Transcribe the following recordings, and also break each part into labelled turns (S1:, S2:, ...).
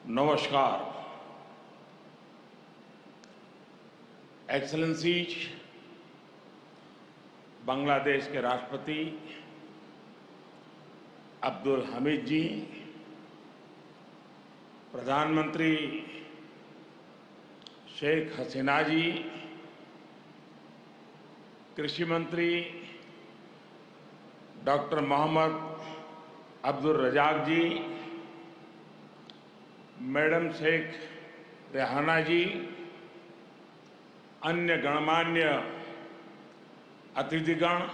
S1: नमस्कार। एक्सेलेंसीज, बांग्लादेश के राष्ट्रपति अब्दुल हमीद जी, प्रधानमंत्री शेख हसीना जी, कृषि मंत्री डॉक्टर मोहम्मद अब्दुल रजाक जी, मैडम शेख रेहाना जी, अन्य गणमान्य अतिथिगण,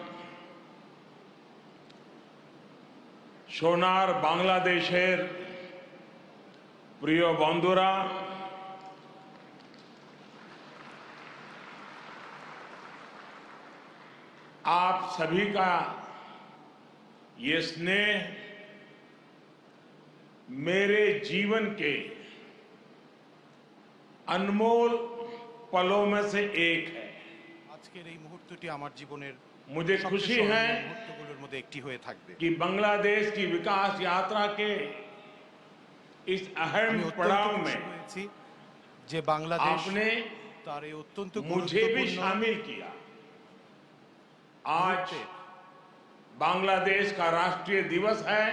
S1: सोनार बांग्लादेशेर प्रिय बंधुरा, आप सभी का ये स्नेह मेरे जीवन के अनमोल पलों में से एक है।
S2: আজকের এই মুহূর্তটি আমার জীবনের
S1: मुझे खुशी है
S2: মুহূর্তগুলোর মধ্যে একটি হয়ে থাকবে।
S1: कि बांग्लादेश की विकास यात्रा के इस अहम
S2: আমি অত্যন্ত
S1: पड़ाव
S2: খুশি
S1: में
S2: হয়েছি যে বাংলাদেশ
S1: आपने
S2: তার এই অত্যন্ত
S1: मुझे भी
S2: গুরুত্বপূর্ণ
S1: शामिल किया। आज बांग्लादेश का राष्ट्रीय दिवस है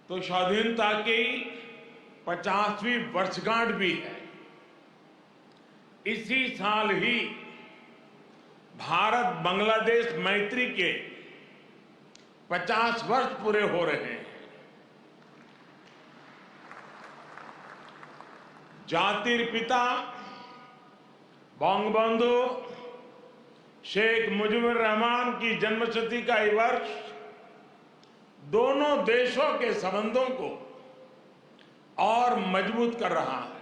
S1: तो स्वाधीनता की 50वीं वर्षगांठ भी है। इसी साल ही भारत बांग्लादेश मैत्री के 50 वर्ष पूरे हो रहे हैं। जातिर पिता बंगबंधु शेख मुजीबुर रहमान की जन्मशती का ये वर्ष दोनों देशों के संबंधों को और मजबूत कर रहा है।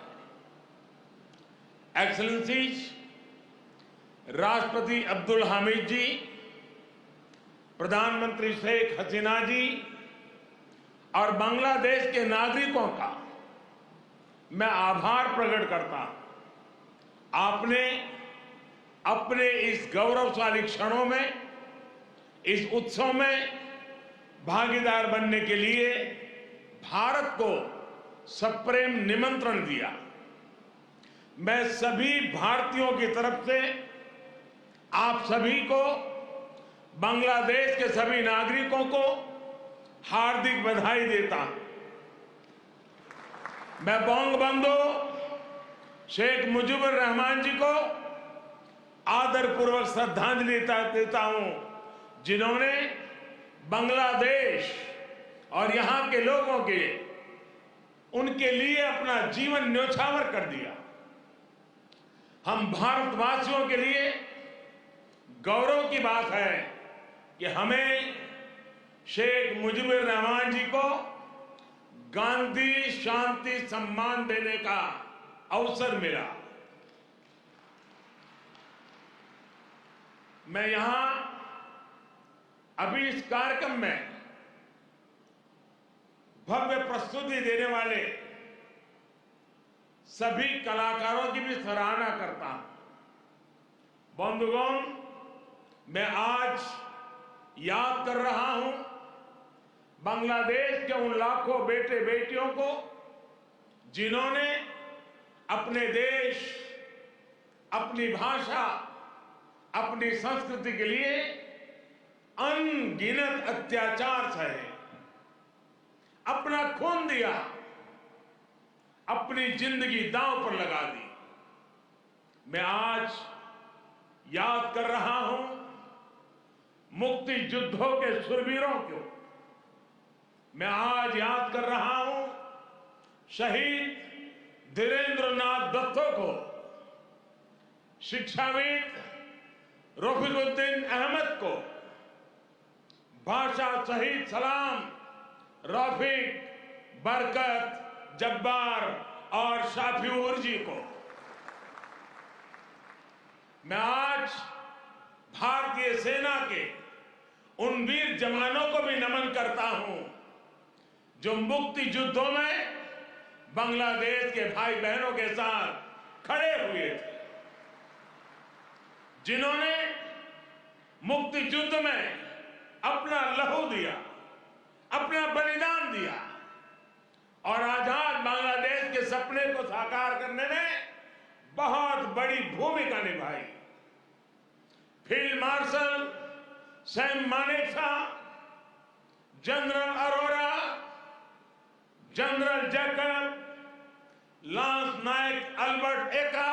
S1: एक्सेलेंसीज, राष्ट्रपति अब्दुल हमीद जी, प्रधानमंत्री शेख हसीना जी और बांग्लादेश के नागरिकों का मैं आभार प्रकट करता हूं। आपने अपने इस गौरवशाली क्षणों में, इस उत्सव में भागीदार बनने के लिए भारत को सप्रेम निमंत्रण दिया। मैं सभी भारतीयों की तरफ से आप सभी को, बांग्लादेश के सभी नागरिकों को हार्दिक बधाई देता हूं। मैं बंगबंधु शेख मुजीबुर रहमान जी को आदरपूर्वक श्रद्धांजलि देता हूं, जिन्होंने बांग्लादेश और यहां के लोगों के उनके लिए अपना जीवन न्योछावर कर दिया। हम भारतवासियों के लिए गौरव की बात है कि हमें शेख मुजीबुर रहमान जी को गांधी शांति सम्मान देने का अवसर मिला। मैं यहां अभी इस कार्यक्रम में भव्य प्रस्तुति देने वाले सभी कलाकारों की भी सराहना करता हूं। बंधुगण, मैं आज याद कर रहा हूं बांग्लादेश के उन लाखों बेटे बेटियों को जिन्होंने अपने देश, अपनी भाषा, अपनी संस्कृति के लिए अनगिनत अत्याचार सहे, अपना खून दिया, अपनी जिंदगी दांव पर लगा दी। मैं आज याद कर रहा हूं मुक्ति युद्धों के शूरवीरों को। मैं आज याद कर रहा हूं शहीद धीरेंद्रनाथ दत्तो को, शिक्षाविद रफीकुद्दीन अहमद को, भाषा शहीद सलाम, रफीक, बरकत, जब्बार और शाफिऊर जी को। मैं आज भारतीय सेना के उन वीर जवानों को भी नमन करता हूं जो मुक्ति युद्धों में बांग्लादेश के भाई बहनों के साथ खड़े हुए थे, जिन्होंने मुक्ति युद्ध में अपना लहू दिया, अपना बलिदान दिया और आजाद बांग्लादेश के सपने को साकार करने में बहुत बड़ी भूमिका निभाई। Field marshal Sam Manekshaw, general Arora, general Jacob, lance Naik Albert Ekka,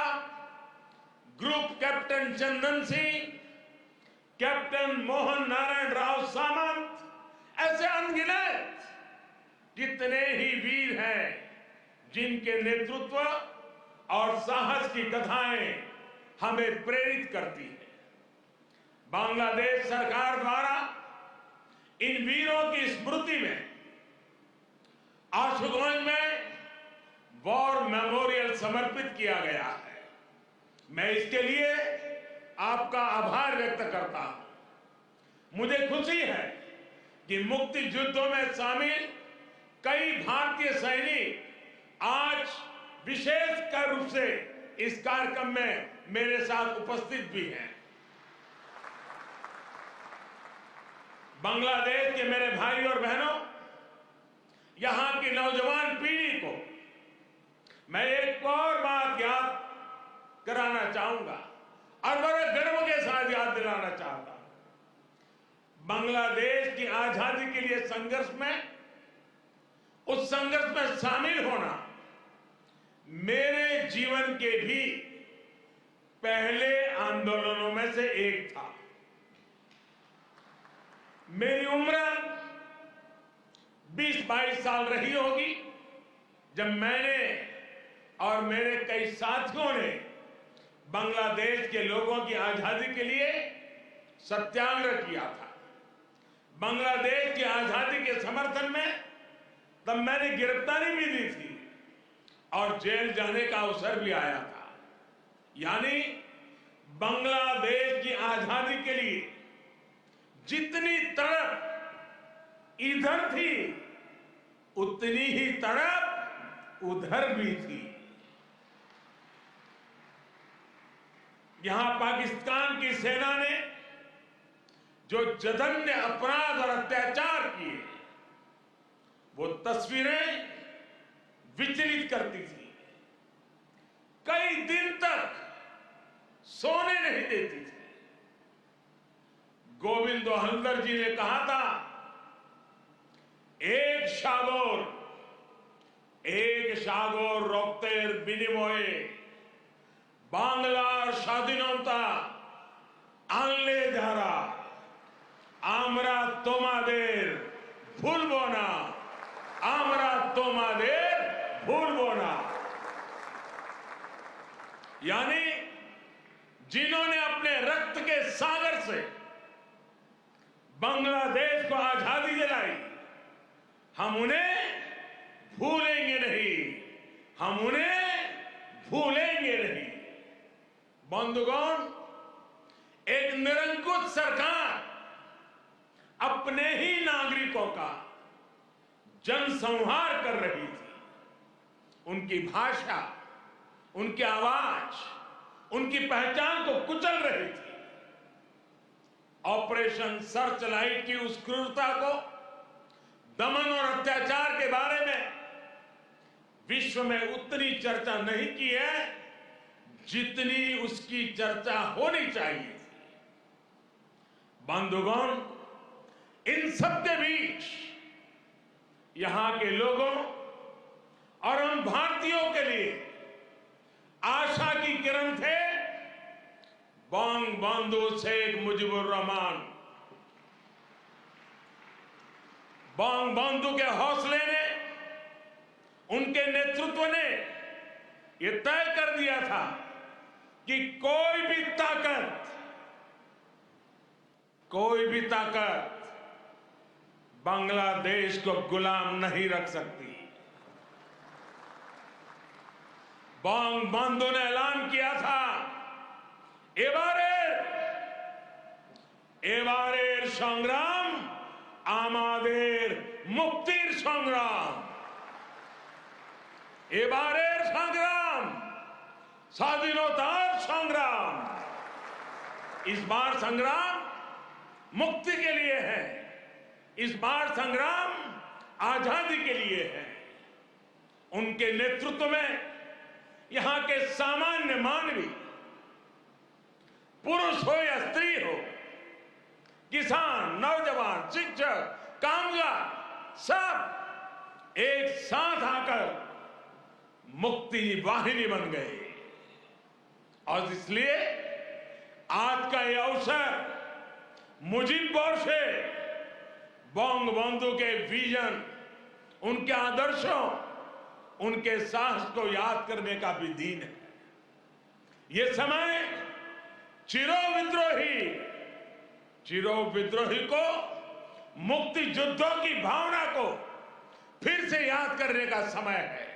S1: group captain Chandan Singh, captain Mohan Narayan Rao Samant, ऐसे अनगिनत कितने ही वीर हैं जिनके नेतृत्व और साहस की कथाएं हमें प्रेरित करती हैं। बांग्लादेश सरकार द्वारा इन वीरों की स्मृति में आशुगंज में वॉर मेमोरियल समर्पित किया गया है। मैं इसके लिए आपका आभार व्यक्त करता हूं। मुझे खुशी है कि मुक्ति युद्धों में शामिल कई भारतीय सैनिक आज विशेष रूप से इस कार्यक्रम में मेरे साथ उपस्थित भी हैं। बांग्लादेश के मेरे भाई और बहनों, यहां की नौजवान पीढ़ी को मैं एक और बात याद कराना चाहूंगा और बड़े गर्व के साथ याद दिलाना चाहता हूं। बांग्लादेश की आजादी के लिए संघर्ष में, उस संघर्ष में शामिल होना मेरे जीवन के भी पहले आंदोलनों में से एक था। मेरी उम्र 20-22 साल रही होगी जब मैंने और मेरे कई साथियों ने बांग्लादेश के लोगों की आजादी के लिए सत्याग्रह किया था। बांग्लादेश की आजादी के समर्थन में तब मैंने गिरफ्तारी भी दी थी और जेल जाने का अवसर भी आया था। यानी बांग्लादेश की आजादी के लिए जितनी तड़प इधर थी उतनी ही तड़प उधर भी थी। यहां पाकिस्तान की सेना ने जो जघन्य अपराध और अत्याचार किए, वो तस्वीरें विचलित करती थी। कई दिन तक सोने नहीं देती थी। गोविंद हल्दर जी ने कहा था, एक সাগর রক্তের বিনিময়ে বাংলার স্বাধীনতা আনলে যারা, আমরা তোমাদের ভুলবো না, আমরা তোমাদের भूलबो ना। यानी जिन्होंने अपने रक्त के सागर से बांग्लादेश को आजादी दिलाई, हम उन्हें भूलेंगे नहीं, हम उन्हें भूलेंगे नहीं। बंधुगण, एक निरंकुश सरकार अपने ही नागरिकों का जनसंहार कर रही थी। उनकी भाषा, उनकी आवाज, उनकी पहचान को कुचल रही थी। ऑपरेशन सर्चलाइट की उस क्रूरता को, दमन और अत्याचार के बारे में विश्व में उतनी चर्चा नहीं की है जितनी उसकी चर्चा होनी चाहिए थी। बंधुगण, इन सबके बीच यहां के लोगों और हम भारतीयों के लिए आशा की किरण थे बंगबंधु शेख मुजीबुर रहमान। बंगबंधु के हौसले ने, उनके नेतृत्व ने यह तय कर दिया था कि कोई भी ताकत बांग्लादेश को गुलाम नहीं रख सकती। बंगबंधु ने ऐलान किया था, एबारेर संग्राम आमादेर मुक्तिर संग्राम। एबारेर संग्राम स्वाधीनतार संग्राम। इस बार संग्राम मुक्ति के लिए है, इस बार संग्राम आजादी के लिए है। उनके नेतृत्व में यहां के सामान्य मानवी, पुरुष हो या स्त्री हो, किसान, नौजवान, शिक्षक, कामगार, सब एक साथ आकर मुक्ति वाहिनी बन गए। और इसलिए आज का यह अवसर मुजीब बोरसे बंगबंधु के विजन, उनके आदर्शों, उनके साहस को याद करने का भी दिन है। ये समय चिरोविद्रोही को, मुक्ति युद्धों की भावना को फिर से याद करने का समय है।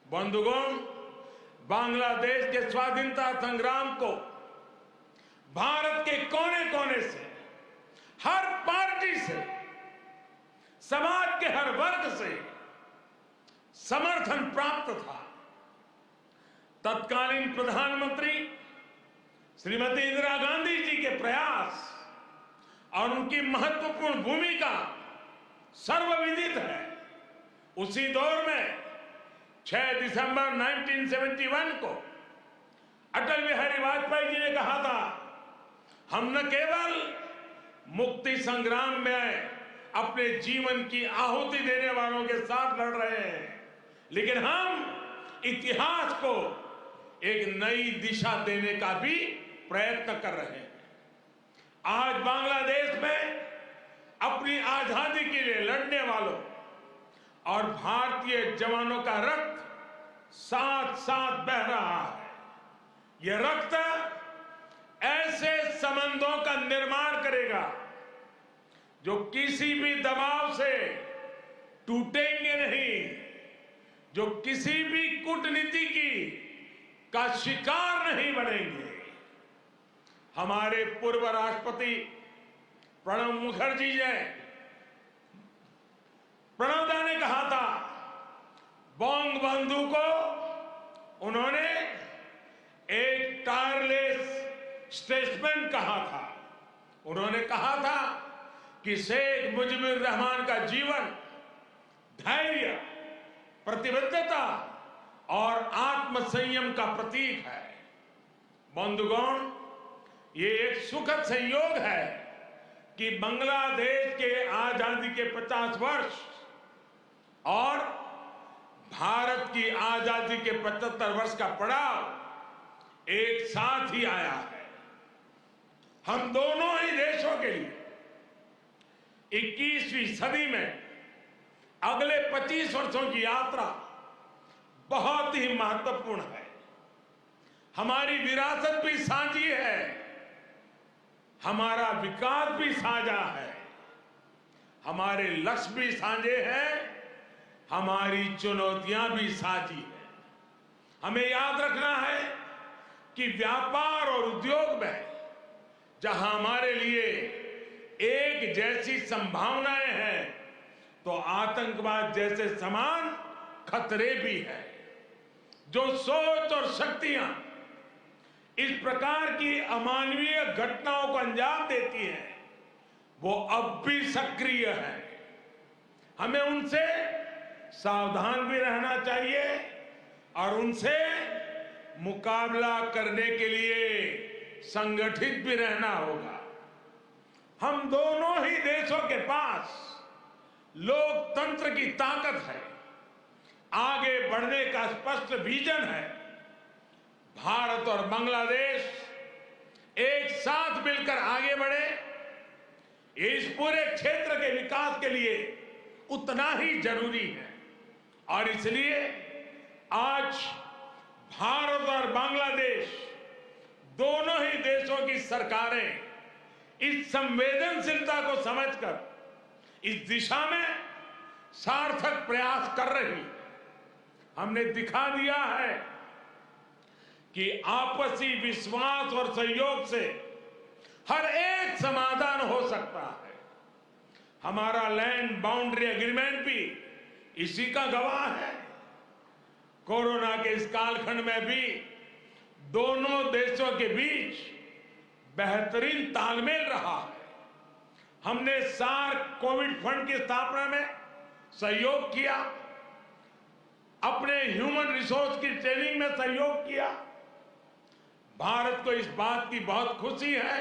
S1: बंधुगण, बांग्लादेश के स्वाधीनता संग्राम को भारत के कोने कोने से, हर पार्टी से, समाज के हर वर्ग से समर्थन प्राप्त था। तत्कालीन प्रधानमंत्री श्रीमती इंदिरा गांधी जी के प्रयास और उनकी महत्वपूर्ण भूमिका सर्वविदित है। उसी दौर में 6 दिसंबर 1971 को अटल बिहारी वाजपेयी जी ने कहा था, हम न केवल मुक्ति संग्राम में अपने जीवन की आहुति देने वालों के साथ लड़ रहे हैं, लेकिन हम इतिहास को एक नई दिशा देने का भी प्रयत्न कर रहे हैं। आज बांग्लादेश में अपनी आजादी के लिए लड़ने वालों और भारतीय जवानों का रक्त साथ साथ बह रहा है। यह रक्त ऐसे संबंधों का निर्माण करेगा जो किसी भी दबाव से टूटेंगे नहीं, जो किसी भी कूटनीति का शिकार नहीं बनेंगे। हमारे पूर्व राष्ट्रपति प्रणब मुखर्जी जी, प्रणबदा ने कहा था, बंगबंधु को उन्होंने एक टायरलेस स्टेटसमैन कहा था। उन्होंने कहा था कि शेख मुजीबुर रहमान का जीवन धैर्य, प्रतिबद्धता और आत्मसंयम का प्रतीक है। बंधुगण, ये एक सुखद संयोग है कि बांग्लादेश के आजादी के 50 वर्ष और भारत की आजादी के 75 वर्ष का पड़ाव एक साथ ही आया है। हम दोनों ही देशों के लिए 21वीं सदी में अगले 25 वर्षों की यात्रा बहुत ही महत्वपूर्ण है। हमारी विरासत भी साझी है, हमारा विकास भी साझा है, हमारे लक्ष्य भी साझे हैं, हमारी चुनौतियां भी साझी है। हमें याद रखना है कि व्यापार और उद्योग में जहां हमारे लिए एक जैसी संभावनाएं हैं, तो आतंकवाद जैसे समान खतरे भी हैं। जो सोच और शक्तियां इस प्रकार की अमानवीय घटनाओं को अंजाम देती हैं, वो अब भी सक्रिय है। हमें उनसे सावधान भी रहना चाहिए और उनसे मुकाबला करने के लिए संगठित भी रहना होगा। हम दोनों ही देशों के पास लोकतंत्र की ताकत है, आगे बढ़ने का स्पष्ट विजन है। भारत और बांग्लादेश एक साथ मिलकर आगे बढ़े, इस पूरे क्षेत्र के विकास के लिए उतना ही जरूरी है। और इसलिए आज भारत और बांग्लादेश दोनों ही देशों की सरकारें इस संवेदनशीलता को समझकर इस दिशा में सार्थक प्रयास कर रही है। हमने दिखा दिया है कि आपसी विश्वास और सहयोग से हर एक समाधान हो सकता है। हमारा लैंड बाउंड्री एग्रीमेंट भी इसी का गवाह है। कोरोना के इस कालखंड में भी दोनों देशों के बीच बेहतरीन तालमेल रहा है। हमने सार्क कोविड फंड की स्थापना में सहयोग किया, अपने ह्यूमन रिसोर्स की ट्रेनिंग में सहयोग किया। भारत को इस बात की बहुत खुशी है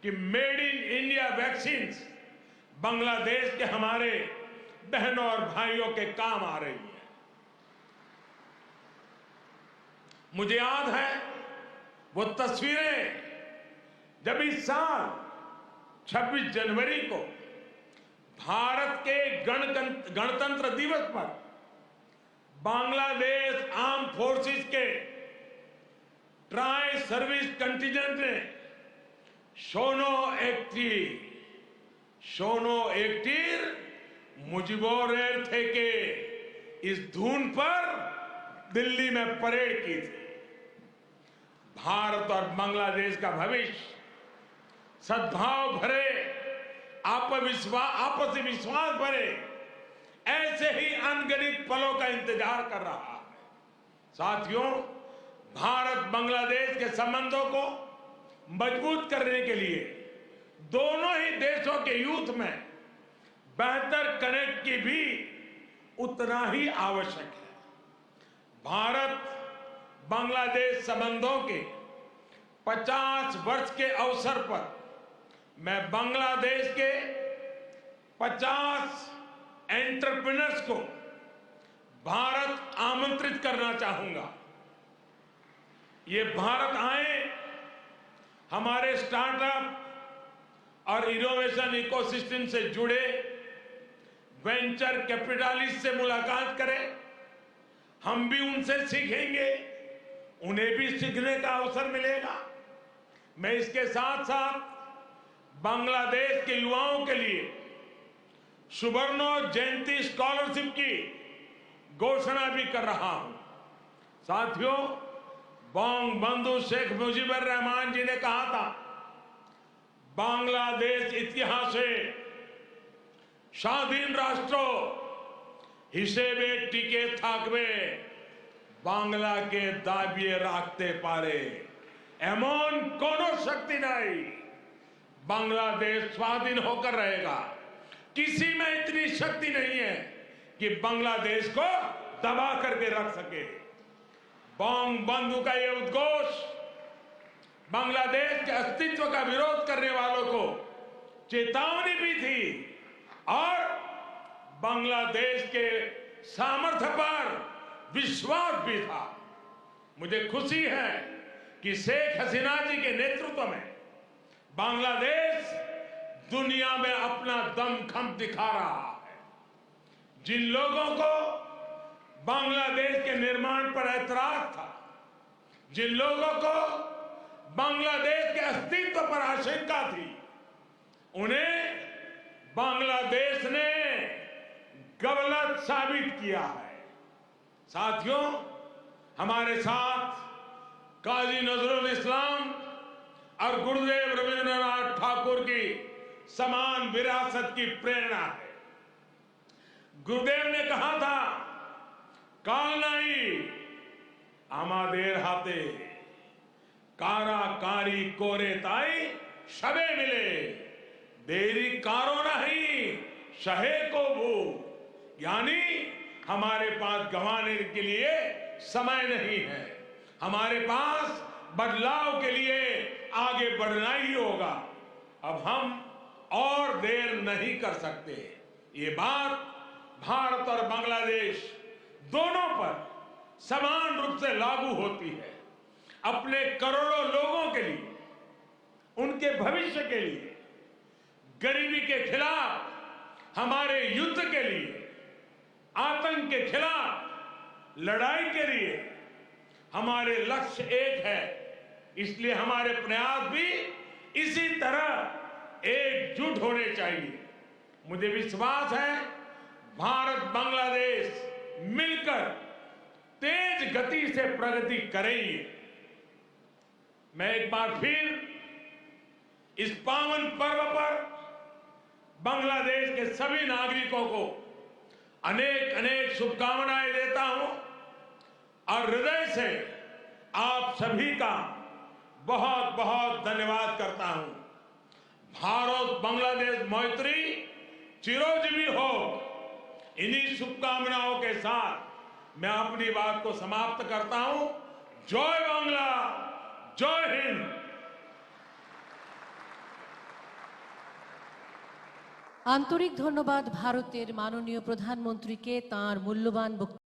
S1: कि made in India vaccine Bangladesh के हमारे बहनों और भाइयों के काम आ रही है। मुझे याद है वो तस्वीरें जब इस साल 26 जनवरी को भारत के गणतंत्र दिवस पर बांग्लादेश आर्म फोर्सेस के ट्राई सर्विस कंटिजेंट ने शोनो एक्टिर मुजिबोरेर थे के इस धुन पर दिल्ली में परेड की थी। भारत और बांग्लादेश का भविष्य सद्भाव भरे, आपसी विश्वास भरे ऐसे ही अनगिनत पलों का इंतजार कर रहा है। साथियों, भारत बांग्लादेश के संबंधों को मजबूत करने के लिए दोनों ही देशों के यूथ में बेहतर कनेक्ट की भी उतना ही आवश्यक है। भारत बांग्लादेश संबंधों के 50 वर्ष के अवसर पर मैं बांग्लादेश के 50 एंटरप्रेन्योर्स को भारत आमंत्रित करना चाहूंगा। ये भारत आए, हमारे स्टार्टअप और इनोवेशन इकोसिस्टम से जुड़े वेंचर कैपिटलिस्ट से मुलाकात करें। हम भी उनसे सीखेंगे, उन्हें भी सीखने का अवसर मिलेगा। मैं इसके साथ साथ बांग्लादेश के युवाओं के लिए सुवर्णो जयंती स्कॉलरशिप की घोषणा भी कर रहा हूं। साथियों, बंगबंधु शेख मुजीबुर रहमान जी ने कहा था, बांग्लादेश इतिहासे স্বাধীন রাষ্ট্র হিসেবে টিকে থাকবে বাংলাকে দাবিয়ে রাখতে পারে এমন কোন শক্তি নাই। बांग्लादेश स्वाधीन होकर रहेगा। किसी में इतनी शक्ति नहीं है कि बांग्लादेश को दबा करके रख सके। बंगबंधु का यह उद्घोष बांग्लादेश के अस्तित्व का विरोध करने वालों को चेतावनी भी थी और बांग्लादेश के सामर्थ्य पर विश्वास भी था। मुझे खुशी है कि शेख हसीना जी के नेतृत्व में बांग्लादेश दुनिया में अपना दमखम दिखा रहा है। जिन लोगों को बांग्लादेश के निर्माण पर ऐतराज था, जिन लोगों को बांग्लादेश के अस्तित्व पर आशंका थी, उन्हें बांग्लादेश ने गलत साबित किया है। साथियों, हमारे साथ काजी नजरुल इस्लाम और गुरुदेव रविंद्रनाथ ठाकुर की समान विरासत की प्रेरणा है। गुरुदेव ने कहा था, काल नहीं आमादेर हाथे काराकारी कोरे ताई शबे मिले देरी कारो नहीं शहे को भू। यानी हमारे पास गंवाने के लिए समय नहीं है, हमारे पास बदलाव के लिए आगे बढ़ना ही होगा। अब हम और देर नहीं कर सकते। ये बात भारत और बांग्लादेश दोनों पर समान रूप से लागू होती है। अपने करोड़ों लोगों के लिए, उनके भविष्य के लिए, गरीबी के खिलाफ हमारे युद्ध के लिए, आतंक के खिलाफ लड़ाई के लिए हमारे लक्ष्य एक है। इसलिए हमारे प्रयास भी इसी तरह एकजुट होने चाहिए। मुझे विश्वास है भारत बांग्लादेश मिलकर तेज गति से प्रगति करेंगे। मैं एक बार फिर इस पावन पर्व पर बांग्लादेश के सभी नागरिकों को अनेक अनेक शुभकामनाएं देता हूं और हृदय से आप सभी का बहुत बहुत धन्यवाद करता हूं। भारत बांग्लादेश मैत्री चिरोजीवी हो। इन्हीं शुभकामनाओं के साथ मैं अपनी बात को समाप्त करता हूं। जय बांग्ला, जय हिंद।
S3: আন্তরিক ধন্যবাদ ভারতের মাননীয় প্রধানমন্ত্রীকে তাঁর মূল্যবান বক্তব্য